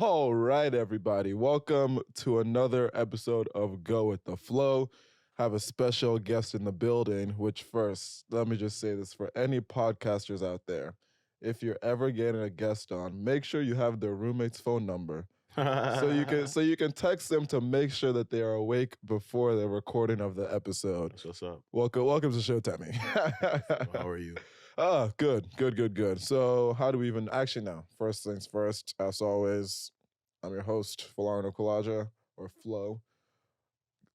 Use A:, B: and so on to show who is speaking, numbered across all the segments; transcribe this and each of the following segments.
A: All right, everybody. Welcome to another episode of Go with the Flow. Have a special guest in the building, which first, let me just say this for any podcasters out there. If you're ever getting a guest on, make sure you have their roommate's phone number. So you can text them to make sure that they are awake before the recording of the episode.
B: That's what's up.
A: Welcome to the show, Temi.
B: How are you?
A: Good. So how do we even actually now? First things first, as always, I'm your host, Folarin Okulaja, or Flo.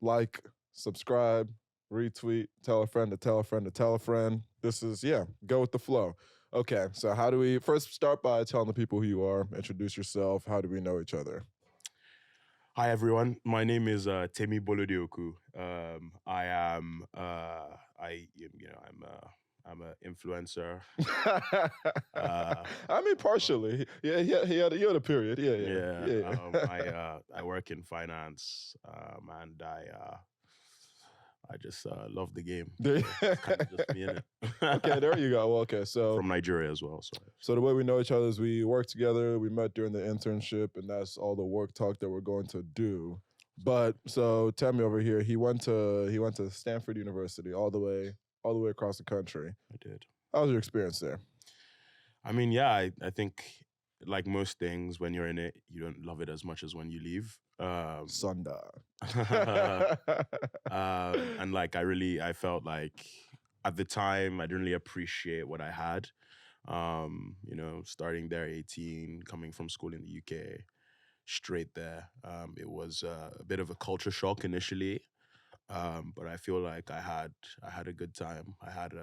A: Like, subscribe, retweet, tell a friend to tell a friend to tell a friend. This is, go with the flow. Okay, so how do we first start by telling the people who you are, introduce yourself, how do we know each other?
B: Hi everyone. My name is Temi Bolodioku. I'm an influencer.
A: I mean, partially. Yeah, he had a period. Yeah.
B: I work in finance, and I just love the game. It's kind of just me in it.
A: Okay, there you go. Well, okay, so
B: from Nigeria as well.
A: So the way we know each other is we work together. We met during the internship, and that's all the work talk that we're going to do. But so Temi over here, he went to Stanford University all the way across the country.
B: I did.
A: How was your experience there?
B: I mean, yeah, I think like most things, when you're in it, you don't love it as much as when you leave.
A: Sunda.
B: And like I felt like at the time I didn't really appreciate what I had. Starting there 18, coming from school in the UK, straight there. It was a bit of a culture shock initially. But I feel like I had a good time. I had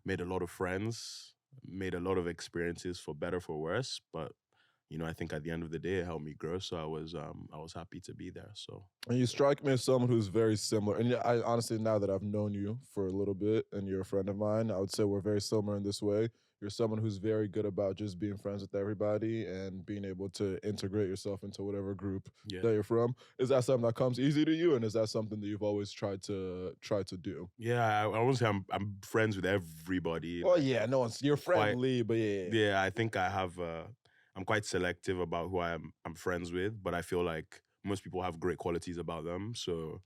B: made a lot of friends, made a lot of experiences for better, for worse. But I think at the end of the day, it helped me grow. So I was happy to be there. So.
A: And you strike me as someone who's very similar. And I honestly, now that I've known you for a little bit, and you're a friend of mine, I would say we're very similar in this way. You're someone who's very good about just being friends with everybody and being able to integrate yourself into whatever group that you're from. Is that something that comes easy to you, and is that something that you've always tried to do?
B: Yeah, I won't say I'm friends with everybody.
A: Oh yeah, no, you're friendly, but yeah.
B: Yeah, I think I have. I'm quite selective about who I'm friends with, but I feel like most people have great qualities about them. So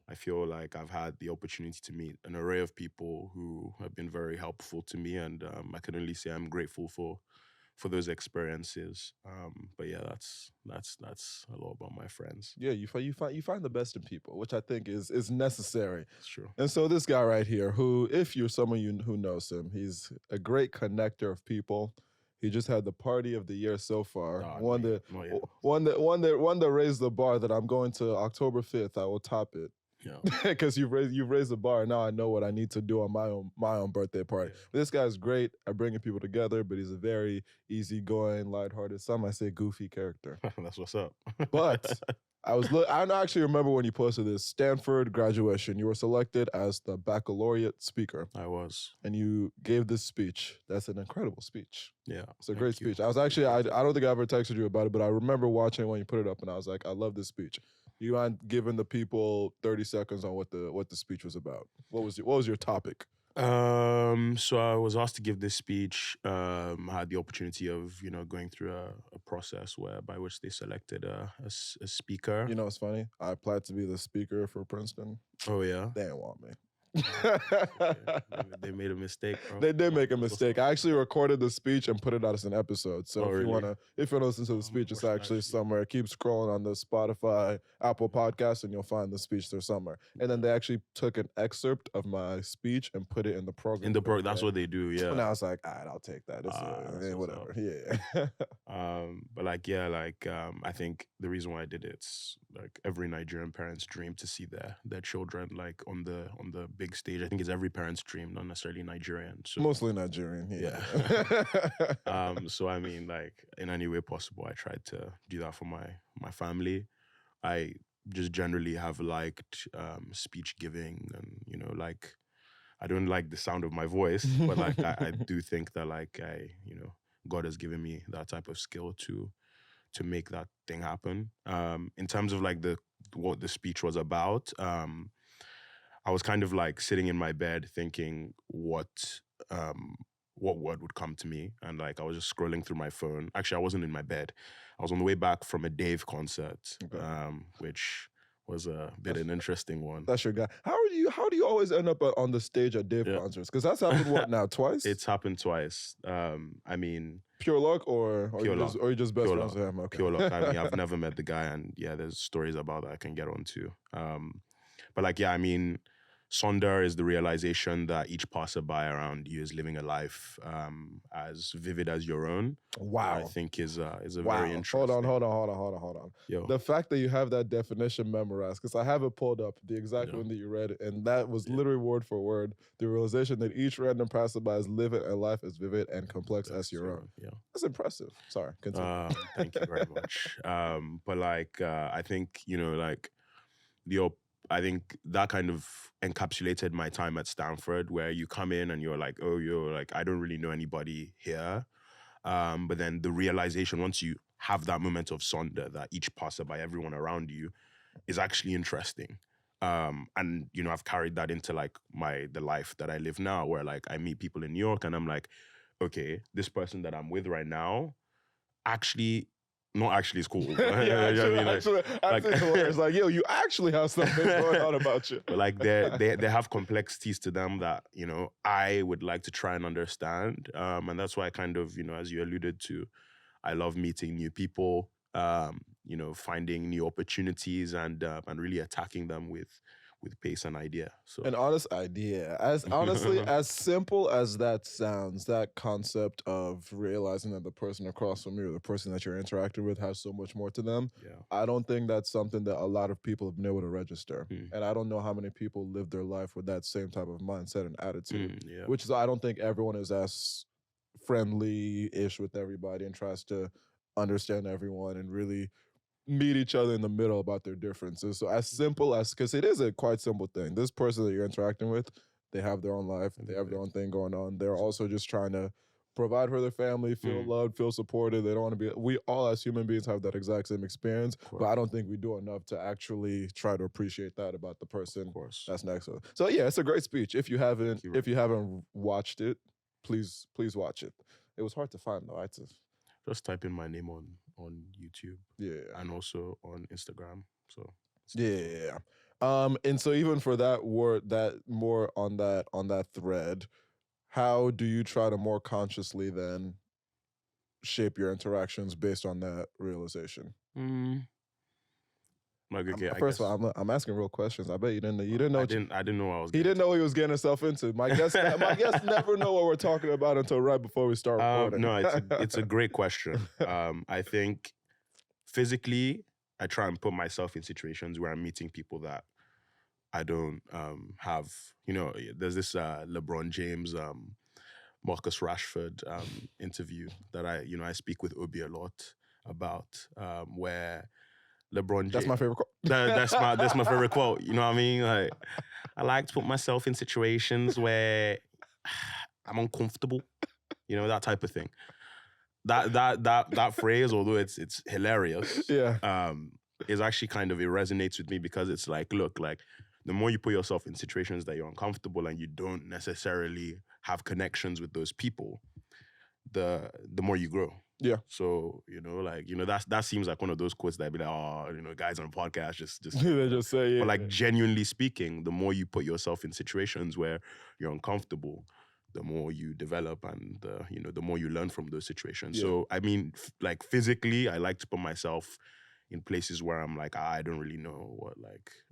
B: I feel like I've had the opportunity to meet an array of people who have been very helpful to me, and I can only say I'm grateful for those experiences. But yeah, that's a lot about my friends.
A: Yeah, you find the best in people, which I think is necessary.
B: That's true.
A: And so this guy right here, who, if you're someone who knows him, he's a great connector of people. He just had the party of the year so far. One that raised the bar that I'm going to October 5th. I will top it.
B: Yeah.
A: Because you've raised the bar. Now I know what I need to do on my own birthday party. Yeah. This guy's great at bringing people together, but he's a very easygoing, lighthearted, some might say goofy character.
B: That's what's up.
A: But I don't actually remember when you posted this. Stanford graduation. You were selected as the Baccalaureate speaker.
B: I was.
A: And you gave this speech. That's an incredible speech.
B: Yeah.
A: It's a great speech. I was actually, I don't think I ever texted you about it, but I remember watching it when you put it up, and I was like, I love this speech. You mind giving the people 30 seconds on what the speech was about? What was your topic?
B: So I was asked to give this speech. I had the opportunity of, going through a process by which they selected a speaker.
A: You know what's funny? I applied to be the speaker for Princeton.
B: Oh, yeah?
A: They didn't want me.
B: They made a mistake, bro.
A: They did make a mistake. I actually recorded the speech and put it out as an episode. So if you want to listen to the speech, it's actually somewhere. Keep scrolling on the Spotify, Apple Podcasts, and you'll find the speech there somewhere. And then they actually took an excerpt of my speech and put it in the program.
B: That's what they do, yeah.
A: And I was like, all right, I'll take that. Whatever. Yeah.
B: I think the reason why I did it's like every Nigerian parent's dream to see their children like on the big stage. I think it's every parent's dream, not necessarily Nigerian. So,
A: mostly Nigerian, yeah.
B: So I mean, like in any way possible, I tried to do that for my family. I just generally have liked speech giving, and like I don't like the sound of my voice, but like I do think that like God has given me that type of skill to make that thing happen. In terms of like what the speech was about, I was kind of like sitting in my bed thinking what what word would come to me. And like I was just scrolling through my phone. Actually, I wasn't in my bed. I was on the way back from a Dave concert,
A: Okay.
B: which was a bit an interesting one.
A: That's your guy. How do you always end up on the stage at Dave concerts? Because that's happened what now, twice?
B: It's happened twice. I mean,
A: pure luck or
B: pure luck.
A: Or you're just best
B: Pure
A: friends
B: luck.
A: with him? Okay.
B: Pure luck. I mean, I've never met the guy, and yeah, there's stories about that I can get onto. But like, yeah, I mean, Sonder is the realization that each passerby around you is living a life as vivid as your own.
A: Wow.
B: I think is a very interesting.
A: Hold on.
B: Yo.
A: The fact that you have that definition memorized, because I have it pulled up, the exact one that you read, and that was literally word for word, the realization that each random passerby is living a life as vivid and complex as your own.
B: Yeah.
A: That's impressive. Sorry, continue.
B: Thank you very much. But like, I think, like I think that kind of encapsulated my time at Stanford, where you come in and you're like, oh, I don't really know anybody here. But then the realization, once you have that moment of Sonder, that each passerby, everyone around you, is actually interesting. And I've carried that into like the life that I live now, where like I meet people in New York and I'm like, okay, this person that I'm with right now, not actually is cool.
A: It's like, yo, you actually have something going on about you.
B: But like they have complexities to them that, I would like to try and understand. And that's why I kind of, as you alluded to, I love meeting new people, finding new opportunities and really attacking them with pace and idea. So
A: an honest idea. As honestly, as simple as that sounds, that concept of realizing that the person across from you or the person that you're interacting with has so much more to them.
B: Yeah.
A: I don't think that's something that a lot of people have been able to register. And I don't know how many people live their life with that same type of mindset and attitude. Which is, I don't think everyone is as friendly-ish with everybody and tries to understand everyone and really meet each other in the middle about their differences. So as simple as, because it is a quite simple thing. This person that you're interacting with, they have their own life. They have their own thing going on. They're also just trying to provide for their family, feel loved, feel supported. They don't want to be, we all as human beings have that exact same experience, but I don't think we do enough to actually try to appreciate that about the person that's next to us. So yeah, it's a great speech. If you haven't watched it, please watch it. It was hard to find though. I had to
B: just type in my name on YouTube.
A: Yeah.
B: And also on Instagram. So
A: yeah. And so even for that word, that more on that thread, how do you try to more consciously then shape your interactions based on that realization?
B: Like, okay,
A: first of all, I'm asking real questions. I bet you didn't know.
B: I didn't know what I was.
A: He didn't know what he was getting himself into. My guests never know what we're talking about until right before we start recording.
B: No, it's a great question. I think physically, I try and put myself in situations where I'm meeting people that I don't have. There's this LeBron James, Marcus Rashford interview that I speak with Obi a lot about, where LeBron James.
A: That's my favorite quote.
B: That's my favorite quote. You know what I mean? Like, I like to put myself in situations where I'm uncomfortable. That type of thing. That phrase, although it's hilarious, is actually kind of, it resonates with me because it's like, look, like the more you put yourself in situations that you're uncomfortable and you don't necessarily have connections with those people, the more you grow.
A: Yeah.
B: So, that seems like one of those quotes that I'd be like, oh, guys on a podcast just
A: they just say, yeah.
B: But like, genuinely speaking, the more you put yourself in situations where you're uncomfortable, the more you develop and the more you learn from those situations. Yeah. So I mean, like physically, I like to put myself in places where I'm like, I don't really know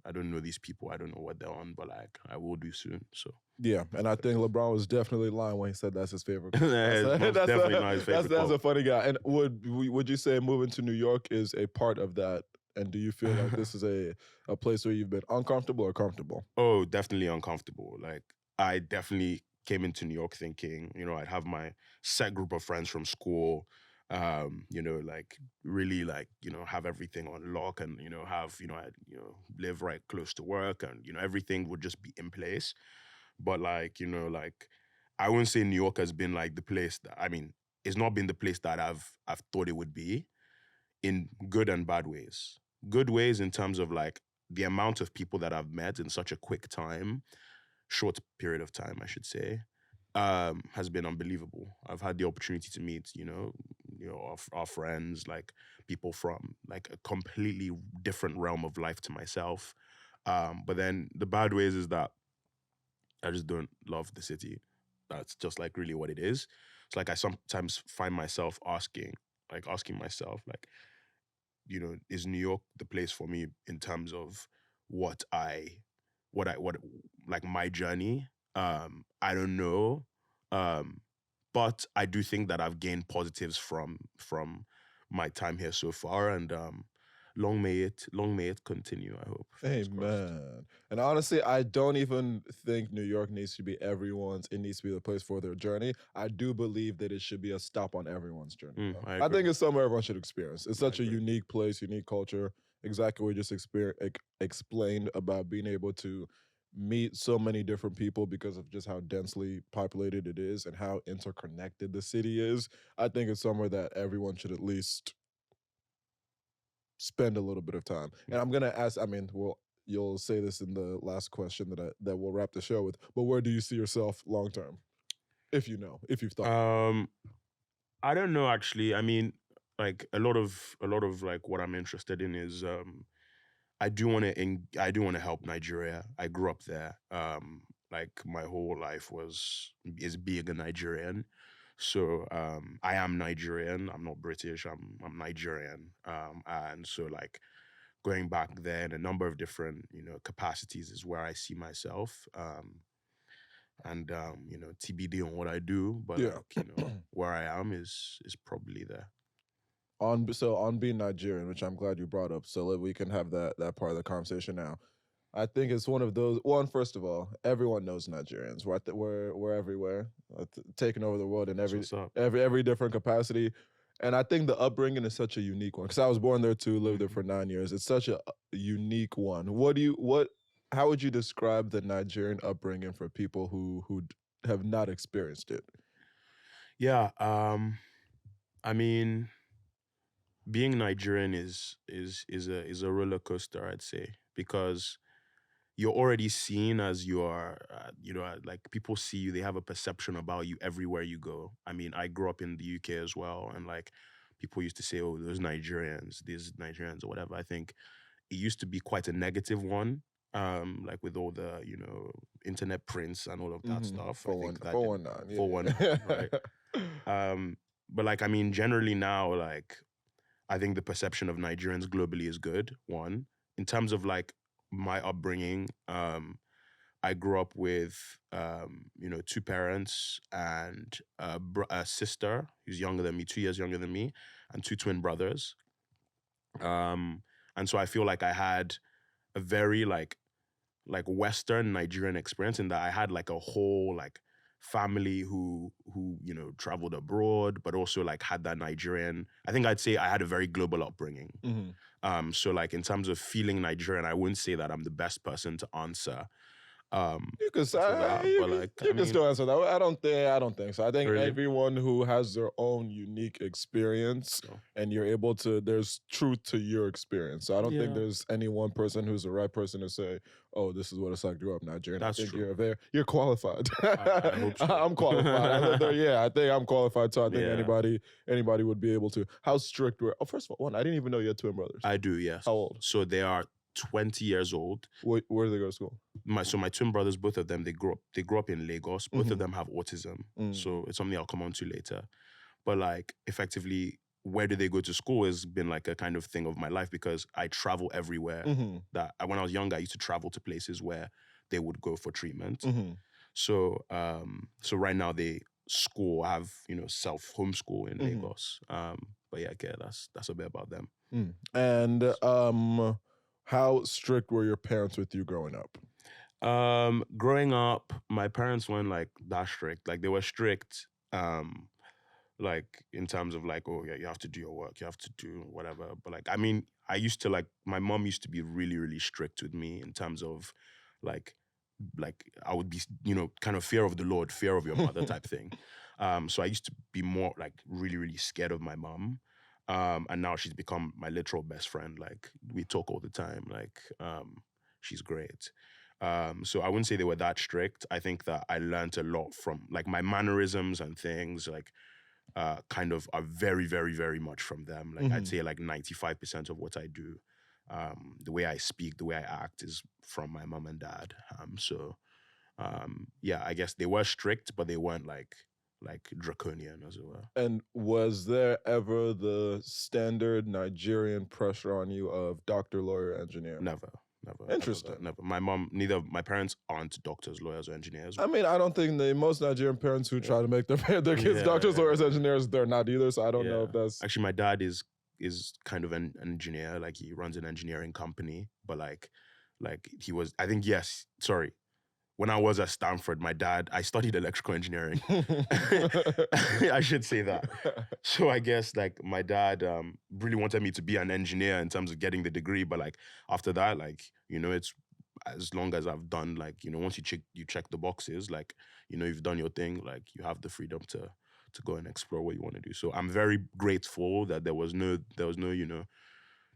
B: I don't know these people, I don't know what they're on, but like I will do soon. So
A: yeah, and I think LeBron was definitely lying when he said that's his favorite.
B: That's definitely not his favorite.
A: That's a funny guy. And would you say moving to New York is a part of that? And do you feel like this is a place where you've been uncomfortable or comfortable?
B: Oh, definitely uncomfortable. Like I definitely came into New York thinking, I'd have my set group of friends from school, like really like, have everything on lock and, I'd live right close to work and, everything would just be in place. But like, like I wouldn't say New York has been like the place that, it's not been the place that I've thought it would be, in good and bad ways. Good ways in terms of like the amount of people that I've met in such a quick time, short period of time, I should say. has been unbelievable. I've had the opportunity to meet, our friends, like people from like a completely different realm of life to myself. But then the bad ways is that I just don't love the city. That's just like really what it is. It's like I sometimes find myself asking myself, like, is New York the place for me in terms of what what like my journey? I don't know. Um, but I do think that I've gained positives from my time here so far, and long may it continue. I hope. Fingers crossed.
A: Amen. And honestly, I don't even think New York needs to be everyone's. It needs to be the place for their journey. I do believe that it should be a stop on everyone's journey, though.
B: I
A: I
B: agree.
A: think it's somewhere everyone should experience. It's
B: I
A: such a
B: agree.
A: unique place, unique culture. Exactly what you just explained about being able to meet so many different people because of just how densely populated it is and how interconnected the city is. I think it's somewhere that everyone should at least spend a little bit of time. And I'm gonna ask. I mean, well, you'll say this in the last question that we'll wrap the show with. But where do you see yourself long term, if you know, if you've thought?
B: I don't know actually. I mean, like a lot of like what I'm interested in is I do want to help Nigeria. I grew up there. Like my whole life is being a Nigerian. So I am Nigerian. I'm not British. I'm Nigerian. And so like going back there in a number of different capacities is where I see myself. And TBD on what I do, but
A: Yeah.
B: like where I am is probably there.
A: On being Nigerian, which I'm glad you brought up, so that we can have that part of the conversation now. I think it's one of those. One, first of all, everyone knows Nigerians. We're everywhere, taking over the world in
B: That's what's up.
A: every different capacity. And I think the upbringing is such a unique one because I was born there too, lived there for 9 years. It's such a unique one. How would you describe the Nigerian upbringing for people who have not experienced it?
B: Yeah. I mean, being Nigerian is a roller coaster, I'd say, because you're already seen as you are, like people see you, they have a perception about you everywhere you go. I mean, I grew up in the UK as well, and like people used to say, "Oh, these Nigerians, or whatever." I think it used to be quite a negative one, like with all the internet prints and all of that stuff. I think that did
A: 419, yeah,
B: 419, right? But like I mean, generally now, like I think the perception of Nigerians globally is good. One, in terms of like my upbringing, I grew up with two parents and a sister who's younger than me, 2 years younger than me, and two twin brothers. And so I feel like I had a very like Western Nigerian experience in that I had like a whole like family who traveled abroad, but also like had that Nigerian. I think I'd say I had a very global upbringing. So like in terms of feeling Nigerian, I wouldn't say that I'm the best person to answer.
A: You can
B: For
A: say
B: that,
A: you,
B: but like
A: you
B: I
A: can
B: mean,
A: still answer that. I don't think so. I think
B: really,
A: everyone who has their own unique experience
B: so,
A: and you're able to there's truth to your experience. So I don't think
B: yeah,
A: there's any one person who's the right person to say, "Oh, this is what it's like to grow up Nigerian." I
B: that's
A: think
B: true.
A: you're qualified.
B: I hope so.
A: I'm qualified. Yeah, I think I'm qualified. So I think
B: Yeah,
A: anybody would be able to. How strict were? Oh, first of all, one, I didn't even know you had twin brothers.
B: I do. Yes.
A: How old?
B: So they are 20 years old.
A: Where do they go to school?
B: My twin brothers, both of them, they grew up in Lagos. Both of
A: Mhm.
B: them have autism,
A: Mm.
B: so it's something I'll come on to later. But like effectively, where do they go to school has been like a kind of thing of my life because I travel everywhere.
A: Mhm.
B: When I was younger, I used to travel to places where they would go for treatment.
A: Mhm.
B: So right now they school have self homeschool in
A: Mhm.
B: Lagos. But yeah, okay, that's a bit about them.
A: And how strict were your parents with you growing up?
B: Growing up, my parents weren't like that strict. Like they were strict, like in terms of like, oh yeah, you have to do your work, you have to do whatever. But like, I mean, I used to like my mom used to be really, really strict with me in terms of like I would be, kind of fear of the Lord, fear of your mother type thing. So I used to be more like really, really scared of my mom. And now she's become my literal best friend. Like we talk all the time. Like, she's great. So I wouldn't say they were that strict. I think that I learned a lot from like my mannerisms and things like kind of are very, very, very much from them. Like I'd say like 95% of what I do, the way I speak, the way I act is from my mom and dad. Yeah, I guess they were strict, but they weren't like draconian as it were.
A: And was there ever the standard Nigerian pressure on you of doctor, lawyer, engineer?
B: Never.
A: Interesting.
B: Never. My mom, neither of my parents aren't doctors, lawyers, or engineers.
A: I mean, I don't think most Nigerian parents who try to make their kids doctors, lawyers, engineers, they're not either. So I don't know if that's...
B: Actually, my dad is kind of an engineer. Like he runs an engineering company, but like he was, I think, sorry. When I was at Stanford, my dad, I studied electrical engineering. I should say that. So I guess like my dad really wanted me to be an engineer in terms of getting the degree. But like after that, like, you know, it's as long as I've done like, you know, once you check the boxes, like, you know, you've done your thing, like you have the freedom to go and explore what you want to do. So I'm very grateful that there was no, you know,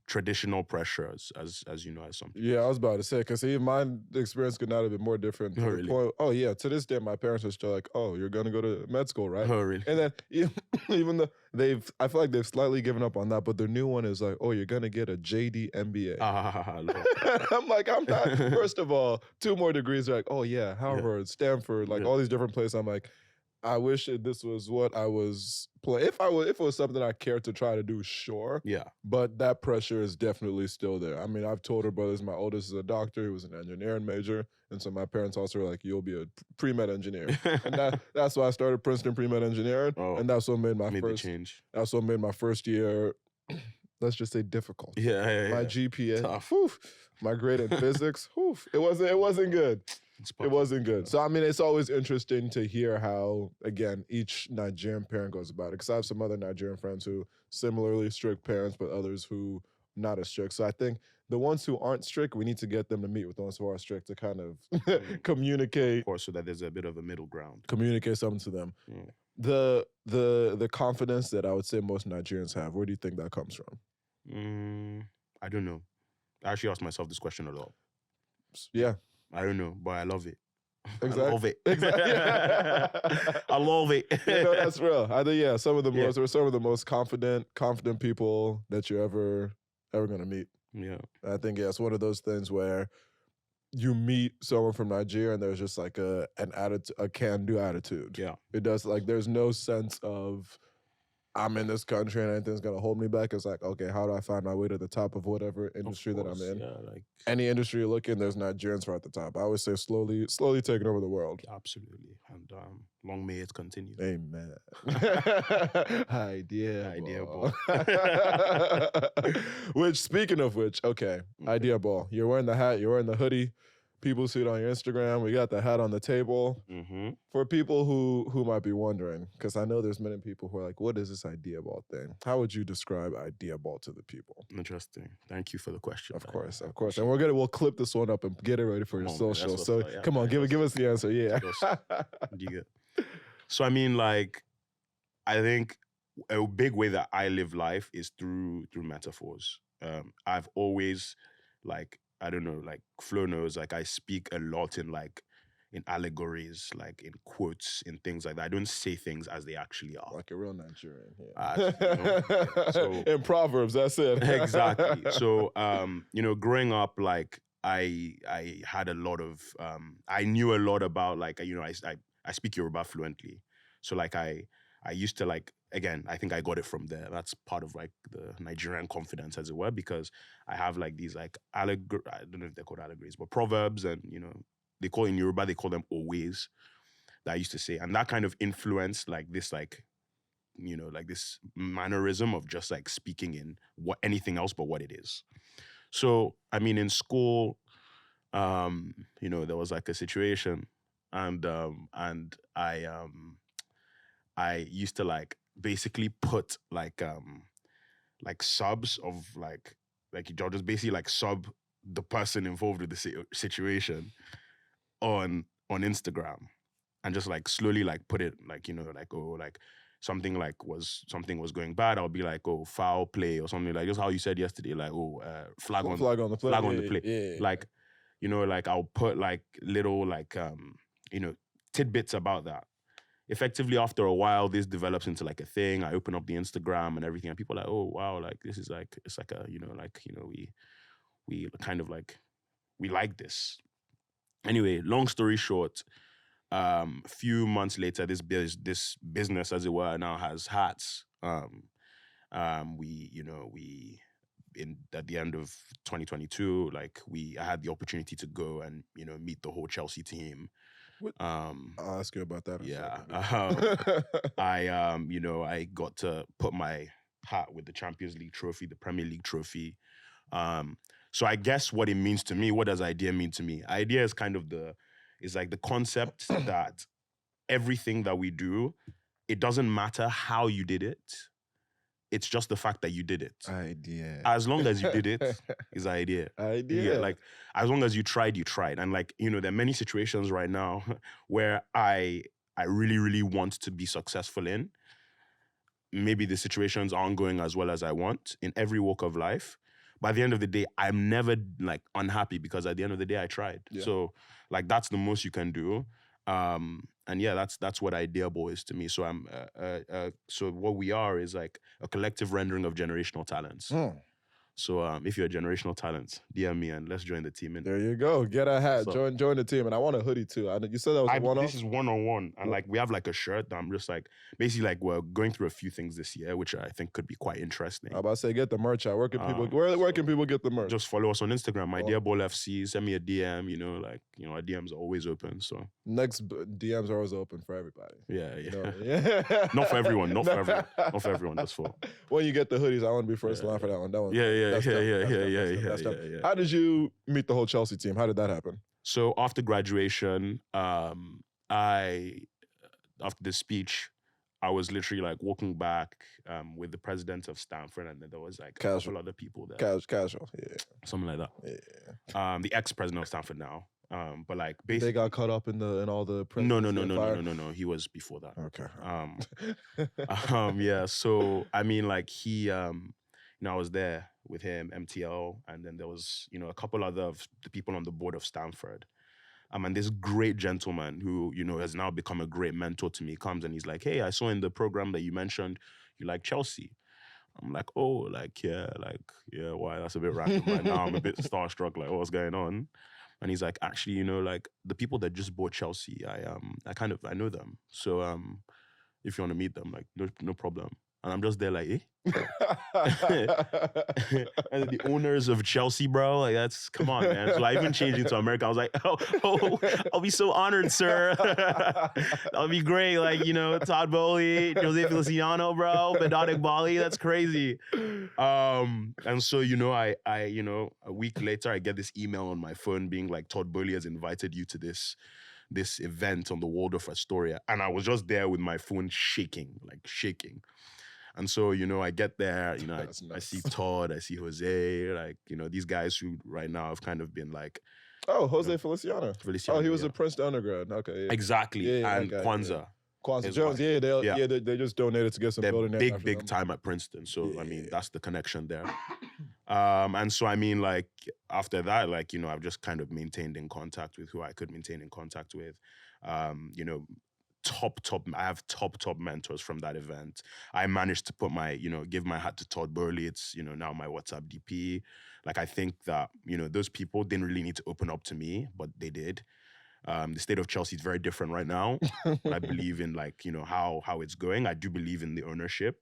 B: traditional pressures as you know, as some people.
A: Yeah, I was about to say, because my experience could not have been more different.
B: Oh, really?
A: Yeah, to this day, my parents are still like, oh, you're going to go to med school, right?
B: Oh, really?
A: And then even though I feel like they've slightly given up on that, but their new one is like, oh, you're going to get a JD MBA. I'm like, I'm not. First of all, 2 more degrees. They're like, oh yeah, Harvard, Stanford, like all these different places. I'm like, I wish this was what I was playing. If it was something I cared to try to do, sure.
B: Yeah.
A: But that pressure is definitely still there. I mean, I've told her brothers, my oldest is a doctor, he was an engineering major. And so my parents also were like, you'll be a pre-med engineer. And that's why I started Princeton pre-med engineering.
B: Oh,
A: and that's what made my
B: first change.
A: That's what made my first year, let's just say, difficult.
B: Yeah.
A: My GPA,
B: tough.
A: My grade in physics, it wasn't good. It wasn't good. So, I mean, it's always interesting to hear how, again, each Nigerian parent goes about it. Because I have some other Nigerian friends who similarly strict parents, but others who not as strict. So I think the ones who aren't strict, we need to get them to meet with the ones who are strict to kind of communicate.
B: Of course, so that there's a bit of a middle ground.
A: Communicate something to them. The confidence that I would say most Nigerians have, where do you think that comes from?
B: I don't know. I actually ask myself this question a lot.
A: Yeah.
B: I don't know, but I love it.
A: Exactly.
B: I love it.
A: Exactly.
B: I love it.
A: You know, that's real. I think some of the most confident people that you're ever gonna meet.
B: Yeah.
A: I think it's one of those things where you meet someone from Nigeria and there's just like an attitude, a can-do attitude.
B: Yeah.
A: It does, like, there's no sense of I'm in this country and anything's gonna hold me back. It's like, okay, how do I find my way to the top of whatever industry that I'm in?
B: Yeah, like
A: any industry you look in, there's Nigerians right at the top. I always say slowly taking over the world.
B: Absolutely. And long may it continue.
A: Amen. Ideaball. Which, speaking of which, okay, Ideaball. You're wearing the hat, you're wearing the hoodie. People see it on your Instagram. We got the hat on the table. For people who might be wondering, because I know there's many people who are like, what is this Ideaball thing? How would you describe Ideaball to the people?
B: Interesting. Thank you for the question.
A: Of course. And we'll clip this one up and get it ready for your social. So come on, give us the answer. Yeah.
B: So I mean, like, I think a big way that I live life is through metaphors. I've always, like, I don't know, like Flo knows, like I speak a lot in allegories, like in quotes, in things like that. I don't say things as they actually are.
A: Like a real Nigerian.
B: Yeah. So,
A: in Proverbs, that's it.
B: Exactly. So, growing up, like I had a lot of, I knew a lot about, like, I speak Yoruba fluently. So like I used to, like, again, I think I got it from there. That's part of like the Nigerian confidence, as it were, because I have like these like I don't know if they're called allegories, but proverbs, and they call in Yoruba, they call them always, that I used to say. And that kind of influenced like this, like, like this mannerism of just like speaking in anything else but what it is. So, I mean, in school, there was like a situation, and I used to like basically put like subs of like you'll just basically like sub the person involved with the situation on Instagram, and just like slowly like put it like, like, oh, like something was going bad, I'll be like, oh, foul play or something, like just how you said yesterday, like, oh, flag on the play.
A: Yeah.
B: Like you know, like I'll put like little like you know, tidbits about that. Effectively, after a while, this develops into like a thing. I open up the Instagram and everything, and people are like, oh wow, like this is like, it's like a, you know, like, you know, we kind of like, we like this. Anyway, long story short, a few months later, this business, as it were, now has hats. We, you know, we in at the end of 2022, like I had the opportunity to go and, you know, meet the whole Chelsea team.
A: I'll ask you about that in
B: Yeah.
A: a second.
B: You know, I got to put my hat with the Champions League trophy, the Premier League trophy. So I guess what it means to me, what does idea mean to me? Idea is kind of is like the concept that everything that we do, it doesn't matter how you did it. It's just the fact that you did it.
A: Idea.
B: As long as you did it, is idea.
A: Idea.
B: Yeah, like as long as you tried, you tried. And like, you know, there are many situations right now where I really, really want to be successful in. Maybe the situations aren't going as well as I want in every walk of life. By the end of the day, I'm never like unhappy because at the end of the day, I tried.
A: Yeah.
B: So like that's the most you can do. And yeah, that's what Ideaball is to me. So so what we are is like a collective rendering of generational talents. So if you're a generational talent, DM me and let's join the team.
A: There you go. Get a hat.
B: So,
A: join the team. And I want a hoodie too. You said that was a one-off?
B: This is one-on-one. And like we have like a shirt that I'm just like, basically like we're going through a few things this year, which I think could be quite interesting.
A: I'm about to say, get the merch out. Where can people can people get the merch?
B: Just follow us on Instagram, Ideaball FC. Send me a DM, you know, like, you know, our DMs are always open. So
A: next DMs are always open for everybody.
B: Yeah.
A: You know? Yeah.
B: Not for everyone. Not for everyone. Just for
A: when you get the hoodies, I want to be first line for that one. That one.
B: Yeah.
A: How did you meet the whole Chelsea team? How did that happen?
B: So after graduation, after the speech, I was literally like walking back with the president of Stanford, and then there was like a couple other people there.
A: Casual, yeah.
B: Something like that.
A: Yeah.
B: The ex-president of Stanford now. But like basically
A: they got caught up in all the
B: no. He was before that.
A: Okay.
B: Yeah. So I mean, like he, you know, I was there with him, MTL, and then there was, you know, a couple other of the people on the board of Stanford. And this great gentleman who, you know, has now become a great mentor to me comes and he's like, hey, I saw in the program that you mentioned you like Chelsea. I'm like, oh, like, yeah, why? That's a bit random right now. I'm a bit starstruck, like, what's going on? And he's like, actually, you know, like the people that just bought Chelsea, I know them. So if you want to meet them, like, no problem. And I'm just there like, eh? And the owners of Chelsea, bro, like that's, come on, man. So I even changed into America. I was like, oh, I'll be so honored, sir. That'll be great. Like, you know, Todd Bowley, Jose Feliciano, bro, Bedadic Bali, that's crazy. And so, you know, I you know, a week later, I get this email on my phone being like, Todd Bowley has invited you to this event on the Waldorf Astoria. And I was just there with my phone shaking. And so, you know, I get there, you know, I see Todd, I see Jose, like, you know, these guys who right now have kind of been like...
A: Oh, Jose Feliciano.
B: Feliciano.
A: Oh, he was a Princeton undergrad. Okay. Yeah.
B: Exactly. Yeah, and Kwanzaa.
A: Kwanzaa Jones, they just donated to get some building.
B: They're big time at Princeton. So, I mean, that's the connection there. And so, I mean, like, after that, like, you know, I've just kind of maintained in contact with who I could maintain in contact with. You know, I have top mentors from that event. I managed to put give my hat to Todd Burley. It's, you know, now my WhatsApp DP. Like, I think that, you know, those people didn't really need to open up to me, but they did. The state of Chelsea is very different right now. But I believe in, like, you know, how it's going. I do believe in the ownership.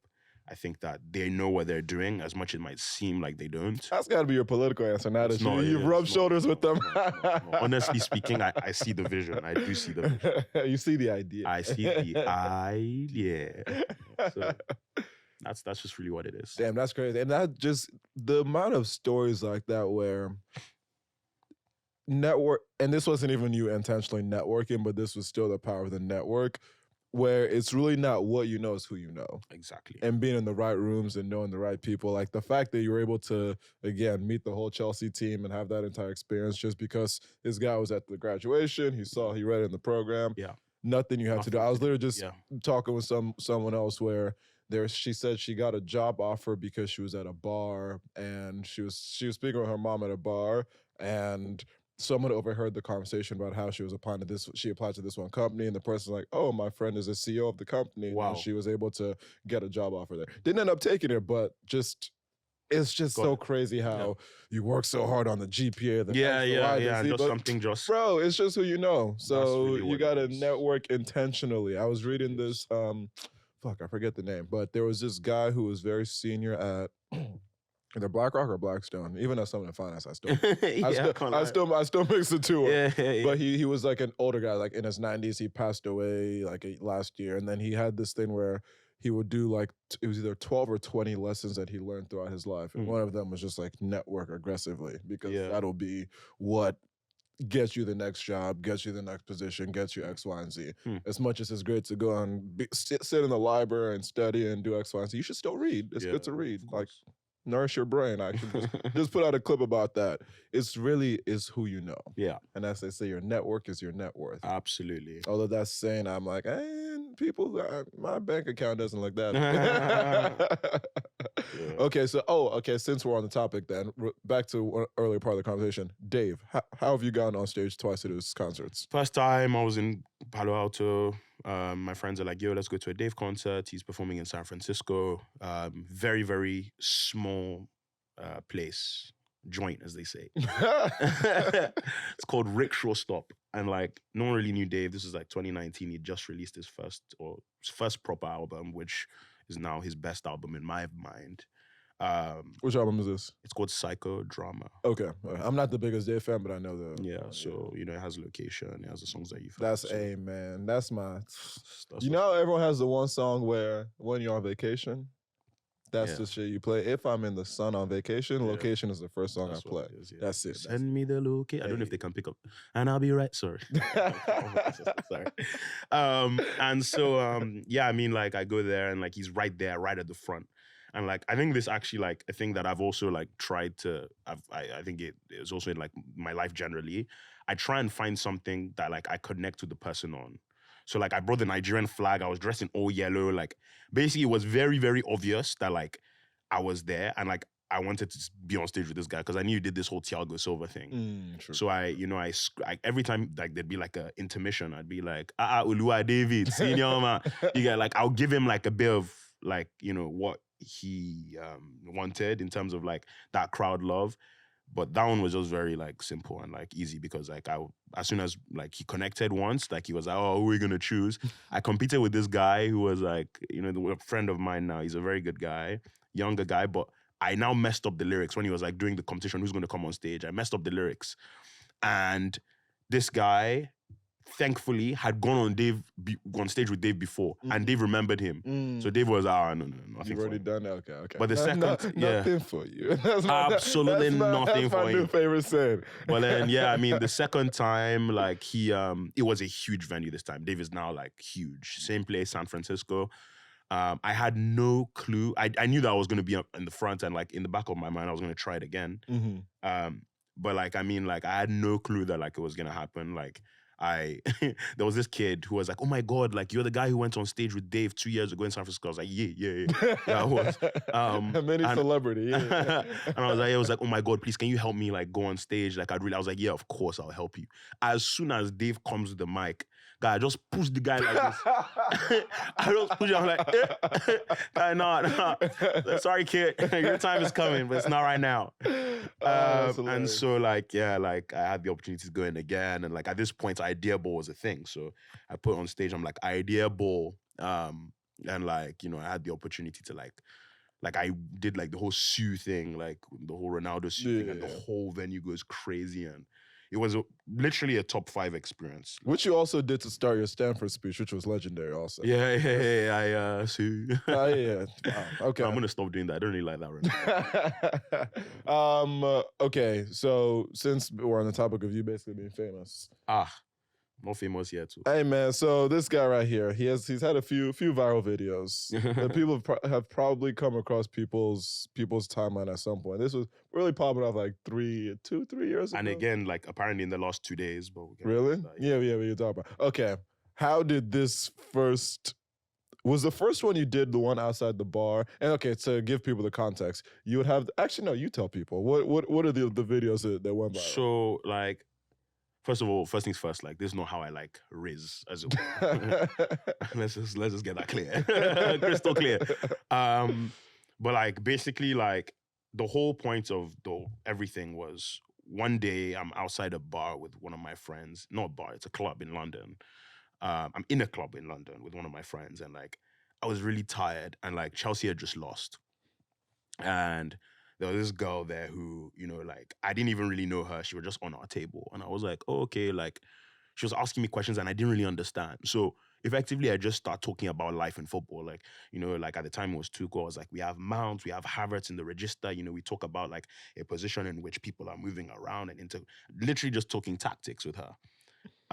B: I think that they know what they're doing, as much as it might seem like they don't.
A: That's got to be your political answer. Now that you've rubbed shoulders with them.
B: No. Honestly speaking, I see the vision. I do see the vision.
A: You see the idea.
B: I see the idea. So that's just really what it is.
A: Damn, that's crazy. And that just, the amount of stories like that where network, and this wasn't even you intentionally networking, but this was still the power of the network, where it's really not what you know, it's who you know.
B: Exactly.
A: And being in the right rooms and knowing the right people. Like the fact that you were able to, again, meet the whole Chelsea team and have that entire experience just because this guy was at the graduation, he read it in the program.
B: Yeah.
A: Nothing you had to do. I was literally just talking with someone else where she said she got a job offer because she was at a bar and she was speaking with her mom at a bar, and someone overheard the conversation about how she was applying to this. She applied to this one company, and the person's like, "Oh, my friend is a CEO of the company."
B: Wow.
A: And she was able to get a job offer there. Didn't end up taking it, but it's just so crazy how you work so hard on the GPA. The
B: And just something just...
A: Bro, it's just who you know. So
B: really
A: you got to network intentionally. I was reading this, fuck, I forget the name, but there was this guy who was very senior at either BlackRock or Blackstone. Even as someone in finance, I still mix the two up. But he was like an older guy, like in his 90s. He passed away like last year, and then he had this thing where he would do like it was either 12 or 20 lessons that he learned throughout his life, and one of them was just like network aggressively, because that'll be what gets you the next job, gets you the next position, gets you X, Y, and Z. As much as it's great to go and sit in the library and study and do X, Y, and Z, you should still read. It's good to read. Like, nourish your brain. I should just put out a clip about that. It's really is who you know. Yeah. And as they say, your network is your net worth.
B: Absolutely.
A: Although that's saying, I'm like, people, my bank account doesn't look that. Okay, so, since we're on the topic then, back to one earlier part of the conversation. Dave, how have you gone on stage twice at his concerts?
B: First time I was in Palo Alto. My friends are like, yo, let's go to a Dave concert. He's performing in San Francisco. Very, very small place. Joint, as they say. It's called Rickshaw Stop. And like, no one really knew Dave. This is like 2019. He just released his first proper album, which is now his best album in my mind.
A: Which album is this?
B: It's called Psychodrama.
A: Okay. I'm not the biggest Dave fan, but I know the...
B: you know, it has Location. It has the songs that you've
A: heard. That's man. That's my... You know how everyone has the one song where when you're on vacation, that's the shit you play. If I'm in the sun on vacation, Location is the first song I play. That's it.
B: Send me the location. I don't know if they can pick up. And I'll be right. Sorry. Sorry. And so, I mean, like, I go there and like, he's right there, right at the front. And like, I think this actually like a thing that I've also like tried to, I think it is also in like my life generally. I try and find something that like I connect with the person on. So like I brought the Nigerian flag. I was dressed in all yellow. Like basically it was very, very obvious that like I was there and like I wanted to be on stage with this guy because I knew he did this whole Thiago Silva thing. So I every time like there'd be like a intermission, I'd be like, Ulua David, senior man. You get like, I'll give him like a bit of like, you know, what he wanted in terms of like that crowd love. But that one was just very like simple and like easy because like as soon as like he connected once, like he was like, oh, who are we gonna choose? I competed with this guy who was like, you know, a friend of mine now. He's a very good guy, younger guy, but I now messed up the lyrics when he was like doing the competition, who's gonna come on stage. I messed up the lyrics. And this guy, thankfully, had gone on stage with Dave before, and Dave remembered him. So Dave was, no, nothing.
A: You've already done that, okay.
B: But the second,
A: nothing for you.
B: Absolutely nothing for you.
A: That's my new favorite saying.
B: But then, I mean, the second time, like it was a huge venue this time. Dave is now like huge. Same place, San Francisco. I had no clue. I knew that I was going to be up in the front, and like in the back of my mind, I was going to try it again. But like, I mean, like I had no clue that like it was going to happen. Like, there was this kid who was like, oh my God, like you're the guy who went on stage with Dave 2 years ago in San Francisco. I was like, yeah, I was.
A: Celebrity,
B: And I was like, oh my God, please, can you help me like go on stage? Like I was like, yeah, of course, I'll help you. As soon as Dave comes with the mic, guy, I just push the guy like this. I just push him, I'm like, guy, nah. Sorry, kid, your time is coming, but it's not right now. And so like, like I had the opportunity to go in again. And like at this point, Ideaball was a thing. So I put on stage, I'm like, Ideaball. And like, you know, I had the opportunity to like I did like the whole Sue thing, like the whole Ronaldo Sue thing, and the whole venue goes crazy. And it was literally a top 5 experience.
A: Which you also did to start your Stanford speech, which was legendary also.
B: I Sue.
A: Wow, okay.
B: I'm going to stop doing that. I don't really like that right
A: okay, so since we're on the topic of you basically being famous.
B: More famous here too.
A: Hey man, so this guy right here, he's had a few viral videos that people have probably come across people's timeline at some point. This was really popping off like 3 years ago.
B: And again, like apparently in the last 2 days. But
A: really? Yeah, we talk about. Okay, how did this first? Was the first one you did the one outside the bar? And okay, to give people the context, you would have actually no. You tell people what are the videos that went viral?
B: So like, first of all, first things first, like this is not how I like Riz as it were. let's just get that clear. Crystal clear. But like basically like the whole point of everything was one day I'm outside a bar with one of my friends. Not a bar, it's a club in London. I'm in a club in London with one of my friends, and like I was really tired, and like Chelsea had just lost. And there was this girl there who, you know, like I didn't even really know her. She was just on our table. And I was like, oh, okay, like she was asking me questions and I didn't really understand. So effectively, I just start talking about life in football. Like, you know, like at the time it was Tuchel. I was like, we have Mount, we have Havertz in the register. You know, we talk about like a position in which people are moving around and literally just talking tactics with her.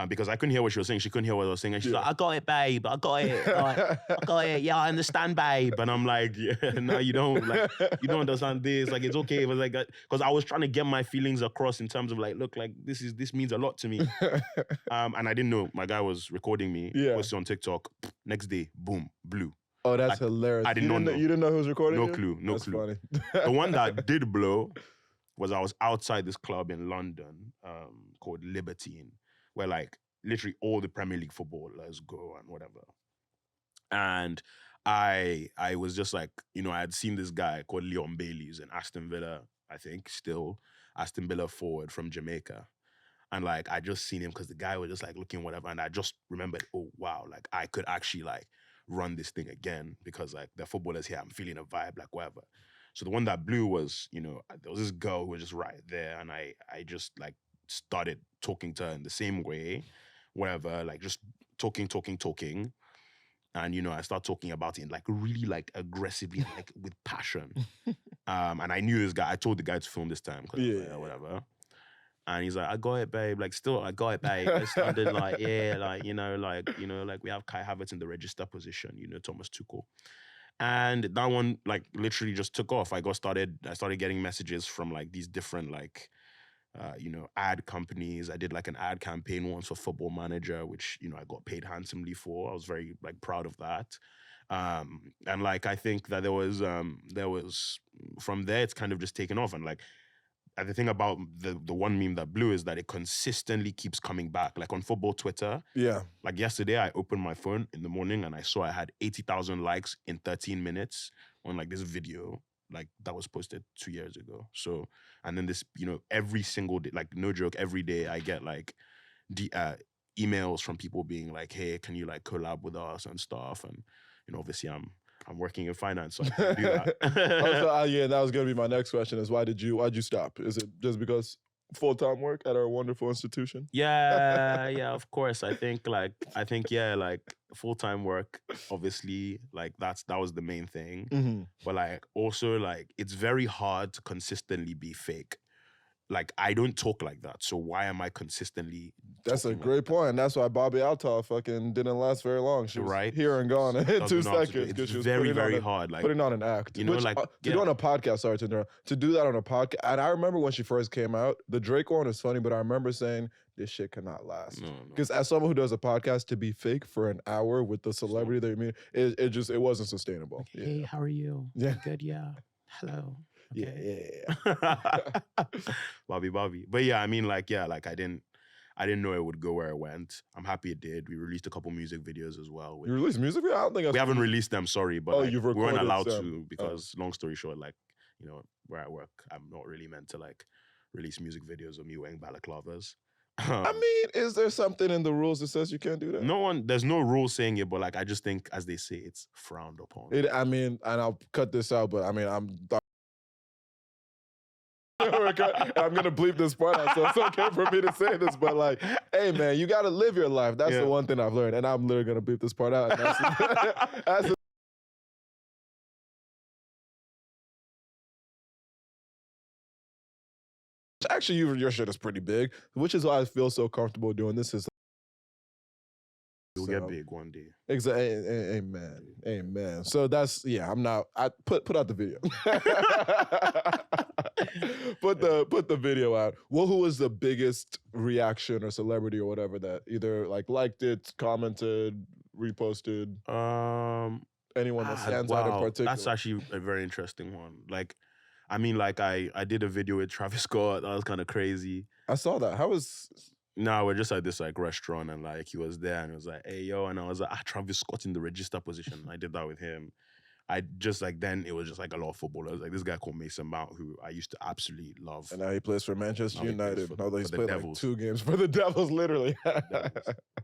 B: Because I couldn't hear what she was saying. She couldn't hear what I was saying. And she's like, I got it, babe. I got it. I got it. Yeah, I understand, babe. And I'm like, yeah, no, you don't. Like, you don't understand this. Like, it's okay. It was like, because I was trying to get my feelings across in terms of like, look, like this means a lot to me. And I didn't know. My guy was recording me.
A: Yeah.
B: Posted on TikTok. Next day, boom, blue.
A: Oh, that's hilarious.
B: I did not know.
A: You didn't know who was recording
B: No
A: you?
B: clue. No
A: that's
B: clue.
A: Funny.
B: The one that did blow was I was outside this club in London called Libertine, where like literally all the Premier League footballers go and whatever. And I was just like, you know, I had seen this guy called Leon Bailey, who's an Aston Villa, I think, still Aston Villa forward from Jamaica. And like, I just seen him because the guy was just like looking whatever. And I just remembered, oh, wow, like I could actually like run this thing again because like the footballers here, I'm feeling a vibe, like whatever. So the one that blew was, you know, there was this girl who was just right there. And I just like started talking to her in the same way, whatever, like just talking. And, you know, I start talking about it like really like aggressively, like with passion. And I knew this guy, I told the guy to film this time because
A: Yeah.
B: whatever. And he's like, I got it, babe. Like, still, I got it, babe. I started like, yeah, like, like we have Kai Havertz in the register position, you know, Thomas Tuchel. And that one, like, literally just took off. I started getting messages from like these different like, you know, ad companies. I did like an ad campaign once for Football Manager, which, you know, I got paid handsomely for. I was very like proud of that. And like, I think that there was from there, it's kind of just taken off. And like, the thing about the one meme that blew is that it consistently keeps coming back. Like on football Twitter.
A: Yeah.
B: Like yesterday, I opened my phone in the morning and I saw I had 80,000 likes in 13 minutes on like this video, like that was posted 2 years ago. So, and then this, you know, every single day, like no joke, every day I get like emails from people being like, hey, can you like collab with us and stuff? And, you know, obviously I'm working in finance, so I can't do that.
A: Yeah, that was gonna be my next question. Is why'd you stop? Is it just because full-time work at our wonderful institution?
B: Yeah, of course. I think yeah, like full-time work, obviously, like that was the main thing.
A: Mm-hmm.
B: But like also like it's very hard to consistently be fake. Like I don't talk like that, so why am I consistently?
A: That's a great point. That's why Bobby Alta fucking didn't last very long. She was
B: right
A: here and gone in 2 seconds.
B: It's very hard. Like
A: putting on an act.
B: You know,
A: Which,
B: like
A: to do on a podcast. Sorry to interrupt. To do that on a podcast, and I remember when she first came out. The Drake one is funny, but I remember saying this shit cannot last. Because as someone who does a podcast, to be fake for an hour with the celebrity that you mean, it wasn't sustainable.
B: Like, hey, how are you?
A: Yeah,
B: good. Yeah, hello.
A: Okay.
B: Yeah. Bobby. But yeah, I mean, like, yeah, like I didn't know it would go where it went. I'm happy it did. We released a couple music videos as well.
A: You released music videos? I don't think
B: we haven't released them, sorry, but like,
A: you've
B: we weren't
A: recorded
B: allowed
A: some.
B: to because, long story short, like, you know, where I work, I'm not really meant to like release music videos of me wearing balaclavas.
A: I mean, is there something in the rules that says you can't do that?
B: There's no rule saying it, but like, I just think, as they say, it's frowned upon.
A: I mean, and I'll cut this out, but I mean, I'm gonna bleep this part out, so it's okay for me to say this, but like, hey man, you gotta live your life. That's the one thing I've learned, and I'm literally gonna bleep this part out. And that's actually, your shit is pretty big, which is why I feel so comfortable doing this.
B: You'll get big one day.
A: Exactly. Amen. So that's I'm not. I put out the video. Put the video out. Well, who was the biggest reaction or celebrity or whatever that either like liked it, commented, reposted? Anyone that stands out in particular?
B: That's actually a very interesting one. Like, I mean, like I did a video with Travis Scott. That was kind of crazy.
A: I saw that. How was?
B: No, we're just at this like restaurant and like he was there and he was like, hey yo, and I was like, Travis Scott in the register position. I did that with him. I just like then it was just like a lot of footballers. Like this guy called Mason Mount, who I used to absolutely love.
A: And now he plays for Manchester United. Although he's played like
B: Devils.
A: 2 games for the Devils, literally.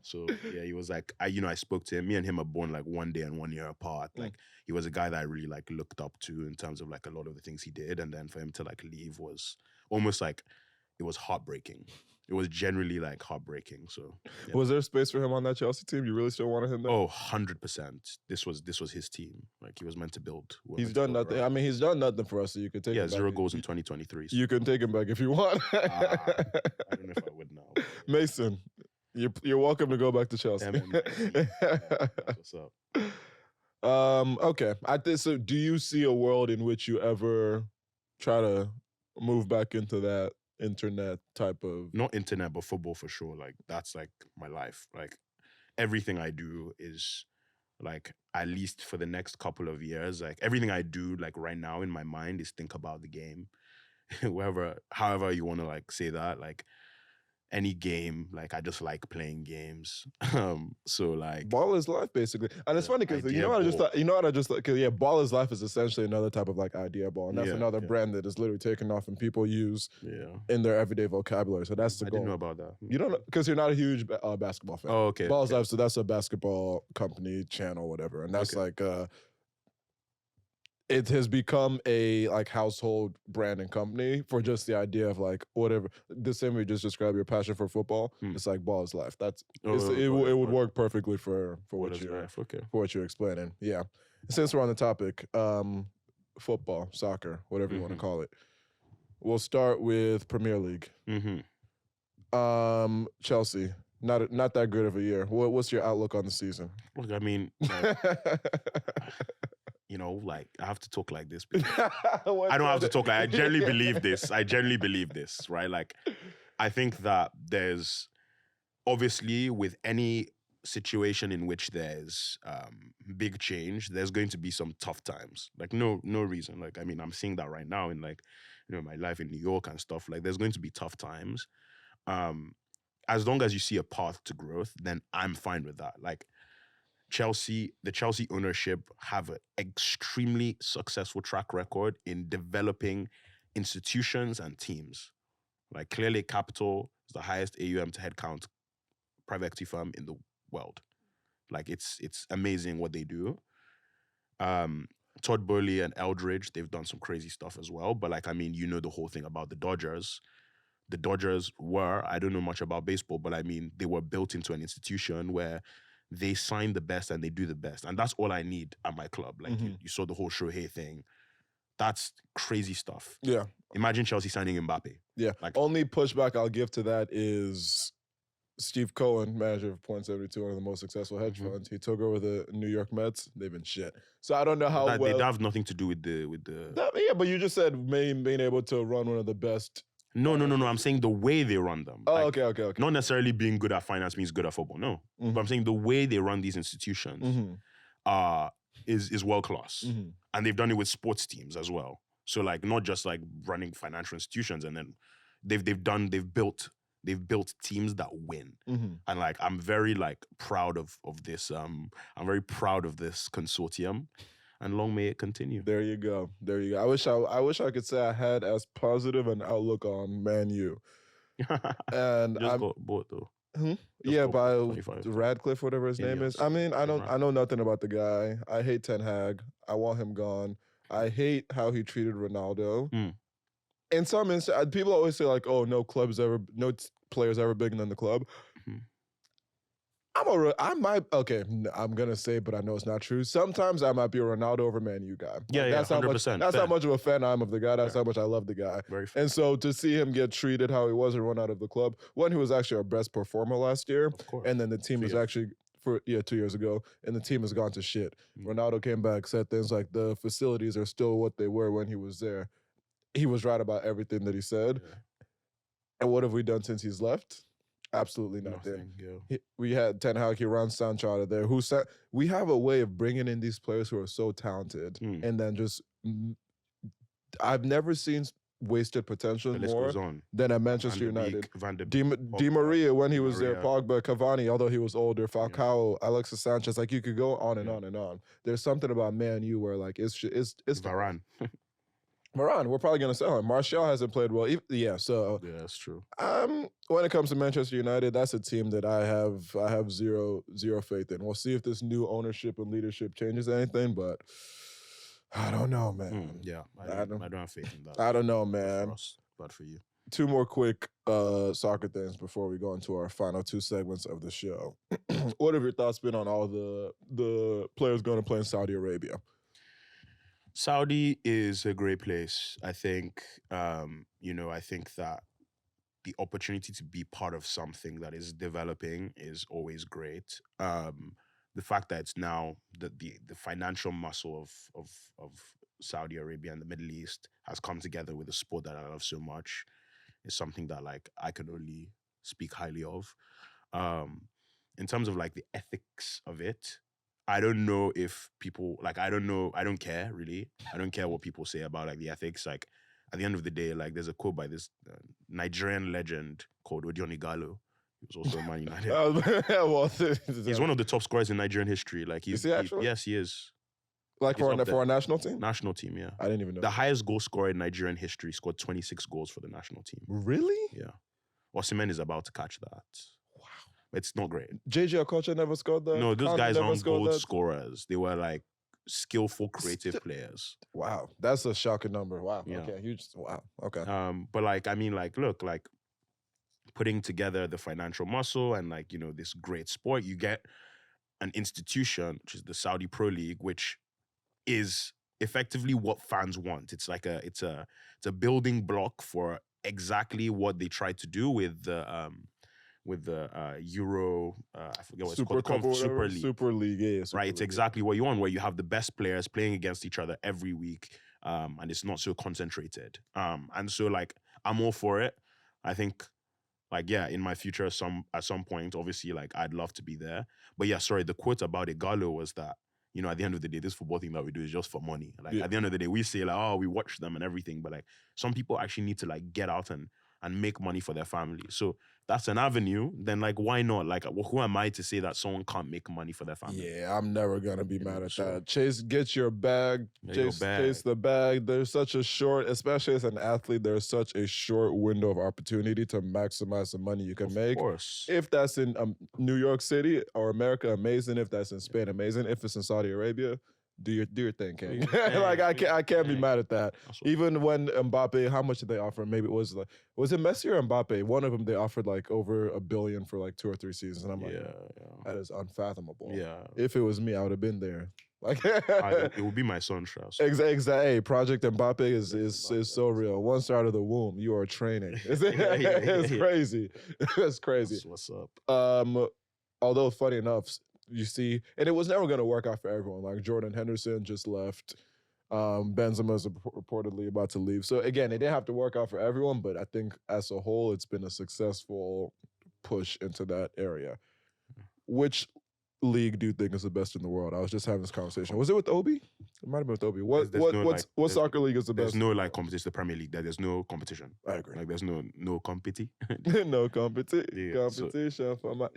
B: So yeah, he was like, I spoke to him. Me and him are born like 1 day and 1 year apart. Like he was a guy that I really like looked up to in terms of like a lot of the things he did. And then for him to like leave was almost like it was heartbreaking. It was generally like heartbreaking. So
A: yeah. Was there space for him on that Chelsea team? You really still wanted him there?
B: Oh, 100%. This was his team. Like he was meant to build.
A: He's done nothing. I mean, he's done nothing for us, so you could take him back.
B: 0 goals in 2023. So.
A: You can take him back if you want.
B: I don't know if I would now.
A: Mason, you're welcome to go back to Chelsea.
B: What's up?
A: Okay. So. Do you see a world in which you ever try to move back into that internet type of...
B: Not internet, but football for sure. Like that's like my life. Like everything I do is like at least for the next couple of years, like everything I do like right now in my mind is think about the game. However you want to like say that, like any game, like I just like playing games. So like
A: ball is life basically, and it's funny because you know what I just thought, because ball is life is essentially another type of like Ideaball, and that's another brand that is literally taken off and people use in their everyday vocabulary. So that's the goal.
B: I didn't know about that.
A: You don't know because you're not a huge basketball fan.
B: Oh, okay.
A: Ball is life, so that's a basketball company channel, whatever, and that's like it has become a like household brand and company for just the idea of like whatever the same way you just described your passion for football. It's like ball is life. That's it would work perfectly for what you're explaining. Yeah. Since we're on the topic, football, soccer, whatever you want to call it. We'll start with Premier League. Chelsea, not that good of a year. What's your outlook on the season?
B: Look, I mean. You know, like I have to talk like this because I don't have to talk like I genuinely believe this. Right? Like I think that there's obviously with any situation in which there's big change, there's going to be some tough times. Like no reason. Like I mean, I'm seeing that right now in like, my life in New York and stuff. Like there's going to be tough times. As long as you see a path to growth, then I'm fine with that. Like the Chelsea ownership have an extremely successful track record in developing institutions and teams. Like clearly Capital is the highest AUM to headcount private equity firm in the world. Like it's amazing what they do. Todd Boehly and Eldridge, they've done some crazy stuff as well. But like, I mean, the whole thing about the Dodgers. The Dodgers I don't know much about baseball, but I mean, they were built into an institution where they sign the best and they do the best. And that's all I need at my club. Like you saw the whole Shohei thing. That's crazy stuff.
A: Yeah.
B: Imagine Chelsea signing Mbappe.
A: Yeah. Like, only pushback I'll give to that is Steve Cohen, manager of Point72, one of the most successful hedge funds. He took over the New York Mets. They've been shit. So I don't know how
B: They have nothing to do with the...
A: Yeah, but you just said being able to run one of the best...
B: No. I'm saying the way they run them.
A: Oh, like, okay.
B: Not necessarily being good at finance means good at football. No. But I'm saying the way they run these institutions is world class. And they've done it with sports teams as well. So like not just like running financial institutions, and then they've built teams that win. And like I'm very like proud of this. I'm very proud of this consortium. And long may it continue.
A: There you go. I wish I could say I had as positive an outlook on Man U. And
B: just got bought though.
A: Yeah, by Radcliffe, whatever his name is. I mean, I know nothing about the guy. I hate Ten Hag. I want him gone. I hate how he treated Ronaldo. In some instances, people always say like, "Oh, no player's ever bigger than the club." I'm gonna say, but I know it's not true. Sometimes I might be a Ronaldo over Man U guy.
B: Yeah,
A: that's
B: 100%.
A: That's how much of a fan I am of the guy. That's how much I love the guy.
B: Very fair.
A: And so to see him get treated how he was and run out of the club, he was actually our best performer last year.
B: Of course.
A: And then the team is actually 2 years ago, and the team has gone to shit. Ronaldo came back, said things like the facilities are still what they were when he was there. He was right about everything that he said. Yeah. And what have we done since he's left? Absolutely nothing. We had Ten Hag, he runs Sancho out of there. We have a way of bringing in these players who are so talented, and then just I've never seen wasted potential
B: The list
A: more
B: goes on.
A: than at
B: Van
A: Manchester
B: der
A: United.
B: Beek, Van der
A: Di
B: Pogba,
A: Maria when he
B: Di
A: was there,
B: Maria.
A: Pogba, Cavani, although he was older, Falcao, Alexis Sanchez, like you could go on and
B: Yeah.
A: on and on. There's something about Man U where like it's
B: Varane.
A: Varane, we're probably gonna sell him. Martial hasn't played well. Yeah, so
B: Yeah, that's true.
A: when it comes to Manchester United, that's a team that I have zero faith in. We'll see if this new ownership and leadership changes anything, but I don't know, man.
B: Yeah, I don't have faith in that.
A: I don't know,
B: Bad
A: man.
B: for us, bad for you.
A: Two more quick soccer things before we go into our final two segments of the show. What have your thoughts been on all the players going to play in Saudi Arabia?
B: Saudi is a great place. I think, I think that the opportunity to be part of something that is developing is always great. The fact that it's now the financial muscle of Saudi Arabia and the Middle East has come together with a sport that I love so much is something that like I can only speak highly of. In terms of like the ethics of it, I don't know if people like I don't care really. I don't care what people say about like the ethics. Like at the end of the day, like there's a quote by this Nigerian legend called Odion Igalo. He was also a Man United.
A: Well,
B: He's one of the top scorers in Nigerian history. Like
A: is he actually?
B: Yes, he is.
A: Like for a national team?
B: National team, yeah.
A: I didn't even know.
B: The highest goal scorer in Nigerian history scored 26 goals for the national team.
A: Really?
B: Yeah. Osimhen is about to catch that.
A: Wow.
B: It's not great.
A: JJ Okocha never scored that?
B: No, those guys aren't goal
A: that?
B: scorers. They were like skillful, creative players.
A: Wow. That's a shocking number. Wow.
B: Yeah.
A: Okay. Huge. Wow. Okay.
B: But like, I mean, like, look, like putting together the financial muscle and like, this great sport, you get an institution, which is the Saudi Pro League, which is effectively what fans want. It's like it's a building block for exactly what they tried to do with the Euro, I forget what it's called,
A: Super League, yeah.
B: Right, it's exactly what you want, where you have the best players playing against each other every week, and it's not so concentrated. And so like I'm all for it. I think like yeah, in my future, at some point, obviously, like I'd love to be there. But yeah, sorry, the quote about Igalo was that, at the end of the day, this football thing that we do is just for money. Like at the end of the day, we say like, oh, we watch them and everything, but like some people actually need to like get out and make money for their family. So that's an avenue. Then like, why not? Like, who am I to say that someone can't make money for their family?
A: Yeah, I'm never gonna be mad at that. Chase, get your bag. Chase the bag. There's such a short, especially as an athlete, there's such a short window of opportunity to maximize the money you can make.
B: Of course.
A: If that's in New York City or America, amazing. If that's in Spain, amazing. If it's in Saudi Arabia, do your thing, King. Like I can't be mad at that. Even when Mbappe, how much did they offer? Maybe it was it Messi or Mbappe? One of them they offered like over $1 billion for like 2 or 3 seasons, and I'm like, that is unfathomable.
B: Yeah.
A: If it was me, I would have been there. Like
B: it would be my son, Strauss.
A: Exactly. Hey, Project Mbappe is so real. Once out of the womb, you are training. It's crazy. It's crazy.
B: That's what's up?
A: Although funny enough, you see, and it was never going to work out for everyone. Like Jordan Henderson just left. Benzema's reportedly about to leave. So again, it didn't have to work out for everyone, but I think as a whole, it's been a successful push into that area. Which league do you think is the best in the world? I was just having this conversation. Was it with Obi? It might have been with Obi. What soccer league is the best?
B: There's no like competition. The Premier League. There's no competition.
A: I agree.
B: Like there's no competi.
A: No competition for my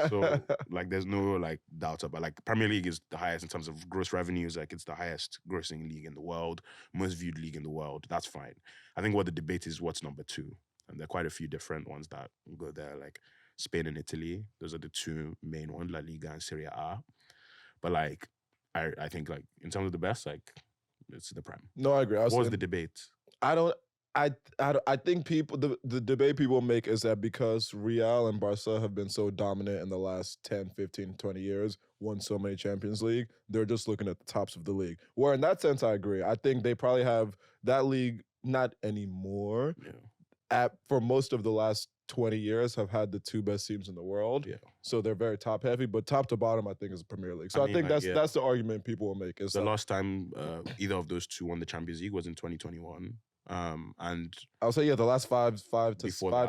B: So like there's no like doubt about like Premier League is the highest in terms of gross revenues. Like it's the highest grossing league in the world, most viewed league in the world. That's fine. I think what the debate is what's number 2, and there are quite a few different ones that go there. Like Spain and Italy, those are the 2 main ones, La Liga and Serie A. But like, I think like in terms of the best, like it's the Prem.
A: No, I agree.
B: What's the debate?
A: I think people the debate people make is that because Real and Barca have been so dominant in the last 10, 15, 20 years, won so many Champions League, they're just looking at the tops of the league. Where in that sense, I agree. I think they probably have that league, not anymore.
B: Yeah.
A: For most of the last 20 years have had the 2 best teams in the world.
B: Yeah.
A: So they're very top heavy, but top to bottom, I think is the Premier League. So I think that's the argument people will make. Is
B: the last time either of those 2 won the Champions League was in 2021. And
A: I'll say the last 5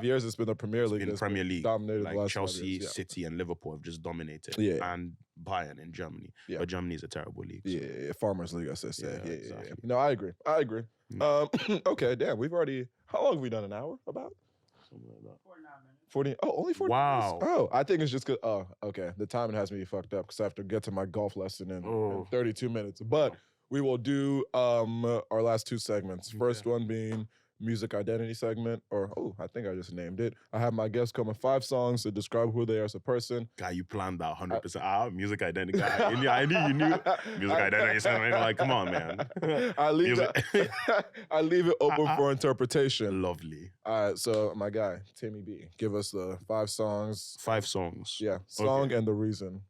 A: years it's been the Premier League.
B: In Premier League,
A: dominated
B: like
A: the last
B: Chelsea, City, and Liverpool have just dominated.
A: Yeah.
B: And Bayern in Germany. But Germany is a terrible league. So.
A: Yeah, Farmers League, I say.
B: Yeah, exactly.
A: No, I agree. Okay, damn. We've already. How long have we done? An hour? About?
B: Something like that.
A: 40. Oh, only 40
B: Wow.
A: minutes? Oh, I think it's just good. Oh, okay. The timing has me fucked up because I have to get to my golf lesson in 32 minutes. But we will do our last two segments. First one being music identity segment, or I think I just named it. I have my guests come with 5 songs to describe who they are as a person.
B: Guy, you planned that 100%. Music identity guy. I knew you knew music identity segment. Like, come on, man.
A: I leave it open for interpretation.
B: Lovely.
A: All right, so my guy, Timmy B, give us the 5 songs.
B: 5 songs.
A: Yeah, song and the reason.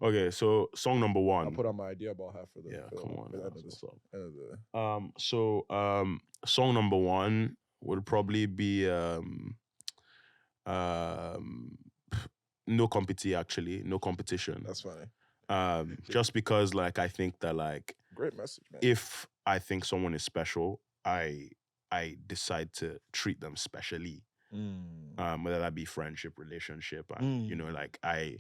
B: Okay, so song number 1.
A: I'll put on my Ideaball hat for the
B: come on. Song number 1 would probably be no competition, actually. No competition.
A: That's funny.
B: Just because like I think that like
A: great message, man.
B: If I think someone is special, I decide to treat them specially. Whether that be friendship, relationship, you know, like I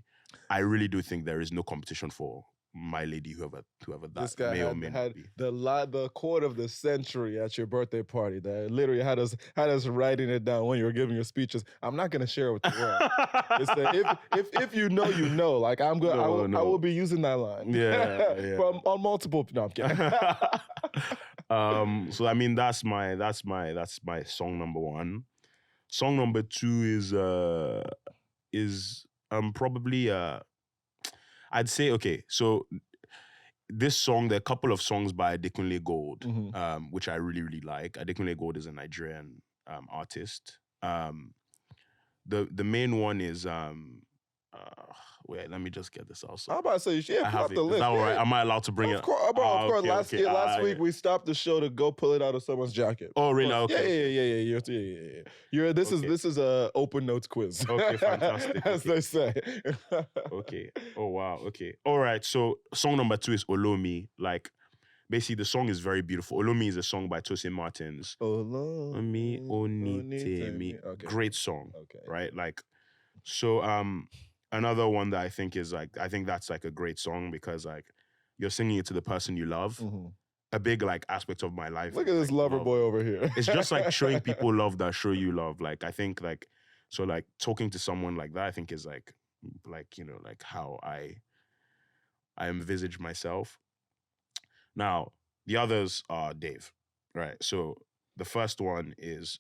B: really do think there is no competition for my lady, whoever that
A: this guy
B: may or may not be.
A: The quote of the century at your birthday party that literally had us writing it down when you were giving your speeches. I'm not gonna share it with the world. It's that if you know, you know. Like I'm good. I will be using that line.
B: Yeah.
A: on multiple. No, I'm kidding.
B: So I mean that's my song number 1. Song number 2 is probably I'd say, okay, so this song, there are a couple of songs by Adekunle Gold, which I really, really like. Adekunle Gold is a Nigerian artist. The main one is, wait, let me just get this out.
A: I'm about to say, yeah, pull up the list.
B: Is that all right? Am I allowed to bring it?
A: Of course, bro, last week we stopped the show to go pull it out of someone's jacket.
B: Oh, really?
A: Okay. Yeah. This is a open notes quiz.
B: Okay, fantastic.
A: As they say.
B: Okay. Oh, wow. Okay. All right. So song number 2 is Olomi. Like, basically, the song is very beautiful. Olomi is a song by Tosin Martins.
A: Olomi,
B: Onitemi.
A: Okay.
B: Great song.
A: Okay.
B: Right? Like, so another one that I think is like, I think that's like a great song because like you're singing it to the person you love. A big like aspect of my life.
A: Look at this lover boy over here.
B: It's just like showing people love that show you love. Like I think like, so like talking to someone like that, I think is like, you know, like how I envisage myself. Now, the others are Dave, right? So the first one is,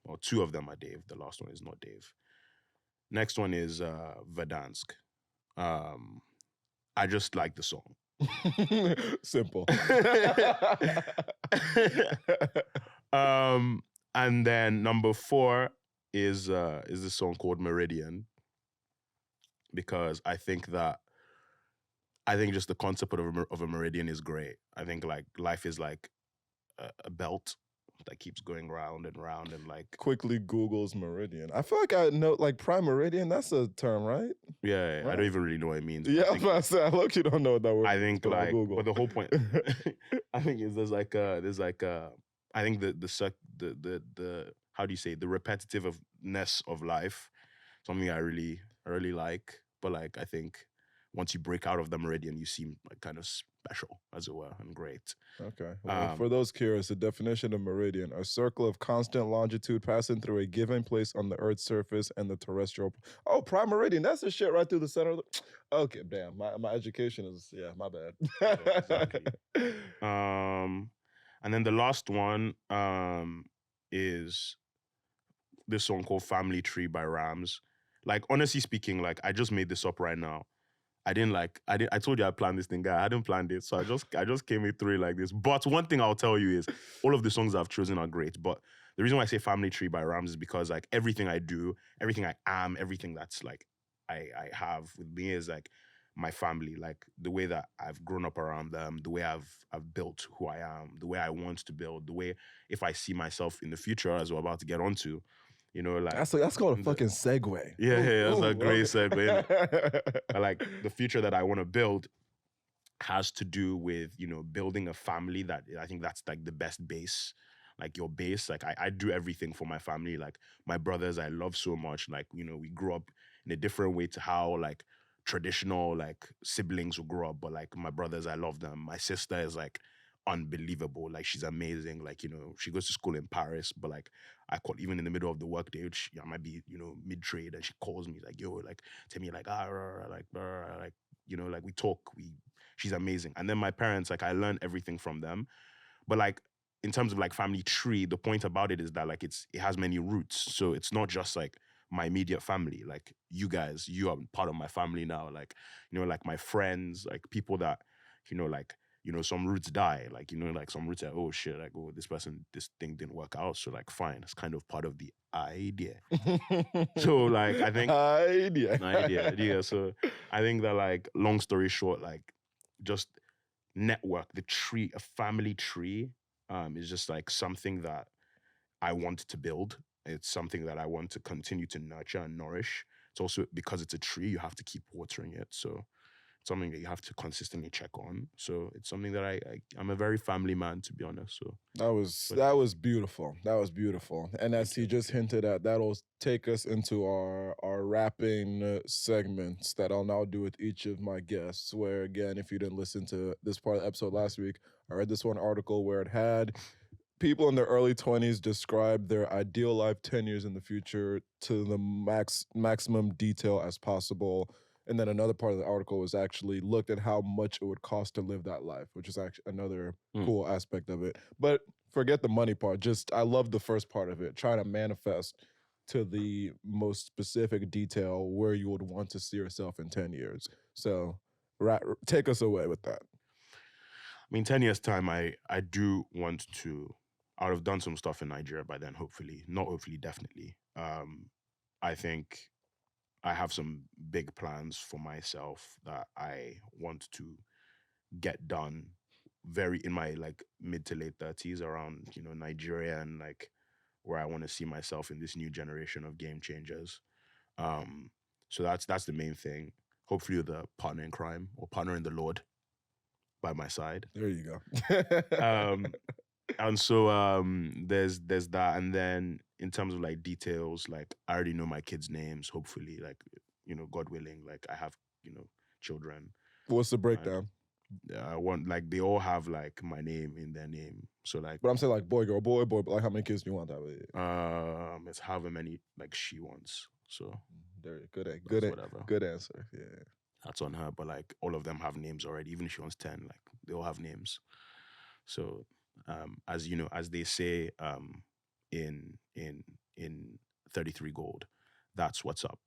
B: or 2 of them are Dave. The last one is not Dave. Next one is Verdansk. I just like the song.
A: Simple.
B: And then number 4 is this song called Meridian, because I think just the concept of a meridian is great. I think like life is like a belt that keeps going round and round and like...
A: Quickly Google's meridian. I feel like I know, like prime meridian, that's a term, right?
B: Yeah, right. I don't even really know what it means.
A: Yeah, I was about to say, I look, you don't know what that word is.
B: I think like, but the whole point, I think is I think the how do you say, the repetitiveness of life, something I really like, but like I think once you break out of the meridian, you seem like kind of special, as it were, and great.
A: Okay. Well, for those curious, the definition of meridian: a circle of constant longitude passing through a given place on the Earth's surface and the terrestrial. Oh, prime meridian. That's the shit right through the center of the... Okay, damn. My education is, my bad.
B: Yeah, exactly. And then the last one is this song called Family Tree by Rams. Like, honestly speaking, like, I just made this up right now. I told you I planned this thing, guy. I hadn't planned it. So I just came through it like this. But one thing I'll tell you is all of the songs I've chosen are great. But the reason why I say Family Tree by Rams is because like everything I do, everything I am, everything that's like I have with me is like my family, like the way that I've grown up around them, the way I've built who I am, the way I want to build, the way if I see myself in the future, as we're about to get onto, you know, like
A: that's called a fucking segue.
B: Yeah, that's a great segue. Like the future that I want to build has to do with, you know, building a family that I think that's like the best base, like your base. Like I do everything for my family. Like my brothers, I love so much. Like, you know, we grew up in a different way to how like traditional like siblings will grow up. But like my brothers, I love them. My sister is like unbelievable. Like, she's amazing. Like, you know, she goes to school in Paris, but like, I call even in the middle of the workday, which I might be, you know, mid-trade, and she calls me like, yo, like, tell me like, like, you know, like, we talk, she's amazing. And then my parents, like, I learned everything from them. But like, in terms of like family tree, the point about it is that like, it has many roots. So it's not just like my immediate family. Like, you guys, you are part of my family now. Like, you know, like my friends, like people that, you know, like, you know, some roots die. Like, you know, like some roots are, oh shit, like, oh, this thing didn't work out. So like, fine, it's kind of part of the idea. So like, I think idea. So I think that, like, long story short, like, just network, the tree, a family tree, is just like something that I want to build. It's something that I want to continue to nurture and nourish. It's also, because it's a tree, you have to keep watering it. So it's something that you have to consistently check on. So it's something that I'm a very family man, to be honest. So
A: that was beautiful. That was beautiful. And as he just hinted at, that'll take us into our wrapping segments that I'll now do with each of my guests. Where, again, if you didn't listen to this part of the episode last week, I read this one article where it had people in their early 20s describe their ideal life 10 years in the future to the maximum detail as possible. And then another part of the article was actually looked at how much it would cost to live that life, which is actually another cool aspect of it. But forget the money part. Just, I love the first part of it, trying to manifest to the most specific detail where you would want to see yourself in 10 years. So take us away with that.
B: I mean, 10 years time, I do want to, I would have done some stuff in Nigeria by then, hopefully. Not hopefully, definitely. I think I have some big plans for myself that I want to get done in my like mid to late 30s, around, you know, Nigeria, and like where I want to see myself in this new generation of game changers. So that's the main thing. Hopefully with a partner in crime or partner in the Lord by my side.
A: There you go.
B: And so there's that. And then in terms of like details, like I already know my kids' names, hopefully, like, you know, God willing, like I have, you know, children.
A: What's the breakdown?
B: I want, like, they all have like my name in their name. So like,
A: but I'm saying like boy, girl, boy, but like how many kids do you want that way?
B: It's however many like she wants. So
A: good answer. Yeah.
B: That's on her, but like all of them have names already. Even if she wants 10, like they all have names. So as you know, as they say in 33 Gold, that's what's up.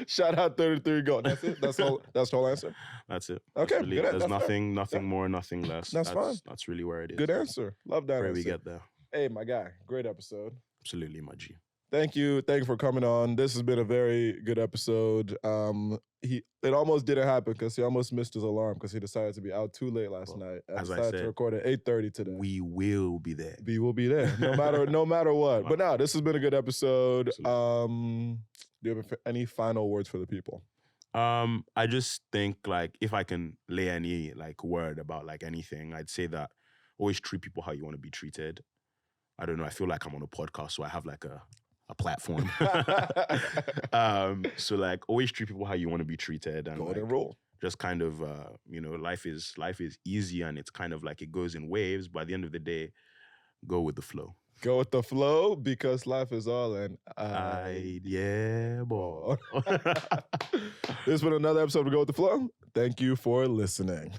A: Shout out 33 Gold. That's it. That's the whole answer.
B: That's it.
A: Okay,
B: that's really, there's nothing more, nothing less.
A: That's fine.
B: That's really where it is.
A: Good answer. Love that.
B: Pray we get there.
A: Hey, my guy, great episode.
B: Absolutely, my G.
A: Thank you for coming on. This has been a very good episode. It almost didn't happen because he almost missed his alarm because he decided to be out too late last night.
B: As I said,
A: to record at 8:30 today.
B: We will be there.
A: We will be there, no matter what. But now this has been a good episode. Do you have any final words for the people?
B: I just think, like, if I can lay any like word about like anything, I'd say that always treat people how you want to be treated. I don't know. I feel like I'm on a podcast, so I have like a platform. So like always treat people how you want to be treated, and
A: golden
B: like,
A: rule.
B: Just kind of you know, life is easy, and it's kind of like it goes in waves, but at the end of the day, go with the flow.
A: Go with the flow, because life is all an
B: Ideaball.
A: This has been another episode of Go with the Flow. Thank you for listening.